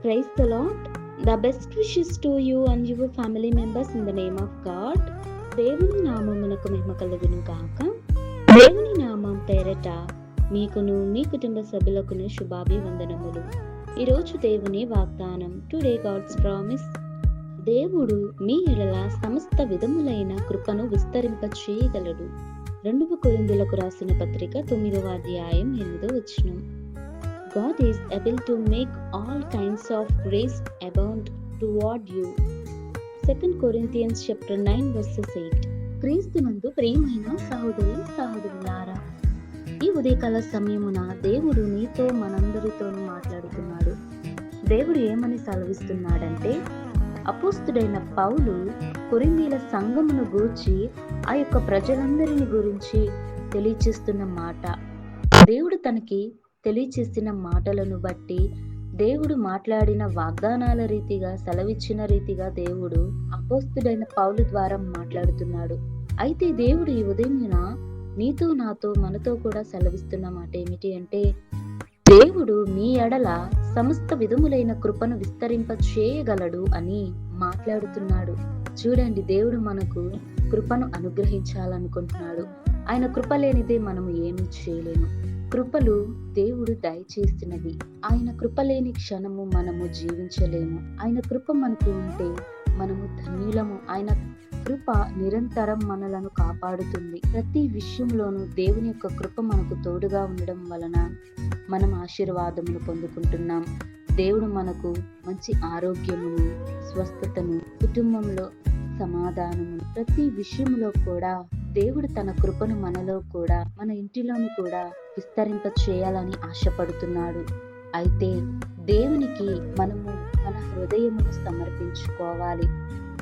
Praise the Lord. The best wishes to you and your family members in the name of God. దేవుని నామమునకు మహిమ కలుగును గాక. దేవుని నామం పేరట మీకును మీ కుటుంబ సభ్యులకును శుభాభివందనములు. ఈరోజు దేవుని వాగ్దానం. Today God's promise. దేవుడు మీ ఎడల సమస్త విధములైన కృపను విస్తరింప చేయగలడు. 2 కొరింథీయులకు రాసిన పత్రిక 9వ అధ్యాయం 8వ వచనం. God is able to make all kinds of grace abound toward you. 2 Corinthians chapter 9 verses 8. క్రీస్తునందు ప్రియమైన సహోదరులారా, ఈ ఉదయకాల సమయమున దేవుడు నీతో మనందరితోనూ మాట్లాడుతున్నాడు. దేవుడు ఏమని సెలవిస్తున్నాడంటే, అపోస్తుడైన పౌలు కొరింథీయుల సంఘమును గూర్చి ఆ యొక్క ప్రజలందరిని గురించి తెలియచేస్తున్న మాట, దేవుడు తనకి తెలియచేసిన మాటలను బట్టి, దేవుడు మాట్లాడిన వాగ్దానాల రీతిగా, సెలవిచ్చిన రీతిగా దేవుడు అపోస్తుడైన పౌలు ద్వారా మాట్లాడుతున్నాడు. అయితే దేవుడు ఈ ఉదయమున నీతో, నాతో, మనతో కూడా సెలవిస్తున్న మాట ఏమిటి అంటే, దేవుడు మీ ఎడల సమస్త విధములైన కృపను విస్తరింప చేయగలడు అని మాట్లాడుతున్నాడు. చూడండి, దేవుడు మనకు కృపను అనుగ్రహించాలనుకుంటున్నాడు. ఆయన కృప లేనిదే మనము ఏమీ చేయలేము. కృపలు దేవుడు దయచేసినవి. ఆయన కృప లేని క్షణము మనము జీవించలేము. ఆయన కృప మనకు ఉంటే మనము ధన్యులము. ఆయన కృప నిరంతరం మనలను కాపాడుతుంది. ప్రతి విషయంలోనూ దేవుని యొక్క కృప మనకు తోడుగా ఉండడం వలన మనం ఆశీర్వాదమును పొందుకుంటున్నాం. దేవుడు మనకు మంచి ఆరోగ్యమును, స్వస్థతను, కుటుంబంలో సమాధానము, ప్రతి విషయంలో కూడా దేవుడు తన కృపను మనలో కూడా, మన ఇంటిలోను కూడా విస్తరింప చేయాలని ఆశపడుతున్నాడు. అయితే దేవునికి మనము మన హృదయమును సమర్పించుకోవాలి.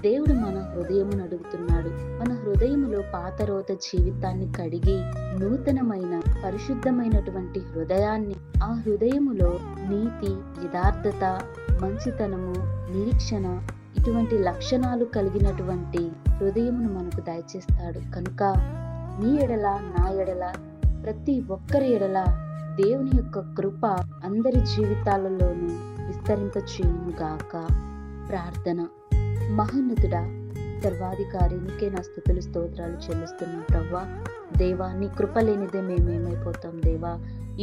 దేవుడు మన హృదయమును అడుగుతున్నాడు. మన హృదయములో పాత రోత జీవితాన్ని కడిగి నూతనమైన పరిశుద్ధమైనటువంటి హృదయాన్ని, ఆ హృదయములో నీతి, యథార్థత, మంచితనము, నిరీక్షణ, ఇటువంటి లక్షణాలు కలిగినటువంటి హృదయమును మనకు దయచేస్తాడు. కనుక నీ ఎడల, నా ఎడల, ప్రతి ఒక్కరి ఎడల దేవుని యొక్క కృప అందరి జీవితాలలోనూ విస్తరింప చేయునుగాక. ప్రార్థన. మహోన్నతుడా, సర్వాధికారి, నీకే నా స్తుతులు, స్తోత్రాలు చెల్లిస్తున్నాం ప్రవ్వా. దేవా, నీ కృప లేనిదే మేమేమైపోతాం దేవా.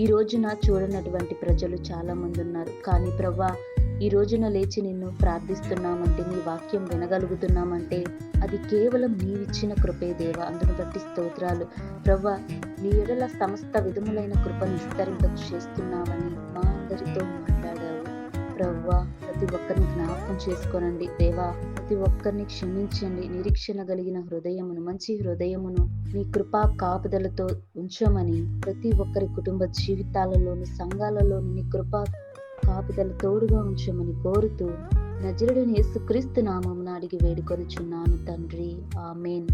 ఈ రోజున చూడనటువంటి ప్రజలు చాలా మంది ఉన్నారు. కానీ ప్రవ్వా, ఈ రోజున లేచి నిన్ను ప్రార్థిస్తున్నామంటే, నీ వాక్యం వినగలుగుతున్నామంటే అది కేవలం నీవిచ్చిన కృపే దేవా. అందును బట్టి స్తోత్రాలు ప్రవ్వా. నీ ఎడల సమస్త విధములైన కృపను విస్తరింప చేస్తున్నావని మా అందరితో మాట్లాడావు ప్రవ్వా. ప్రతి ఒక్కరిని జ్ఞాపకం చేసుకోనండి దేవా. ప్రతి ఒక్కరిని క్షమించండి. నిరీక్షణ కలిగిన హృదయమును, మంచి హృదయమును నీ కృపా కాపుదలతో ఉంచమని ప్రతి ఒక్కరి కుటుంబ జీవితాలలోను, సంఘాలలోను నీ కృపా కాపుదల తోడుగా ఉంచమని కోరుతూ నజరుడైన యేసుక్రీస్తు నామమున అడిగి వేడుకొనుచున్నాను తండ్రి. ఆమేన్.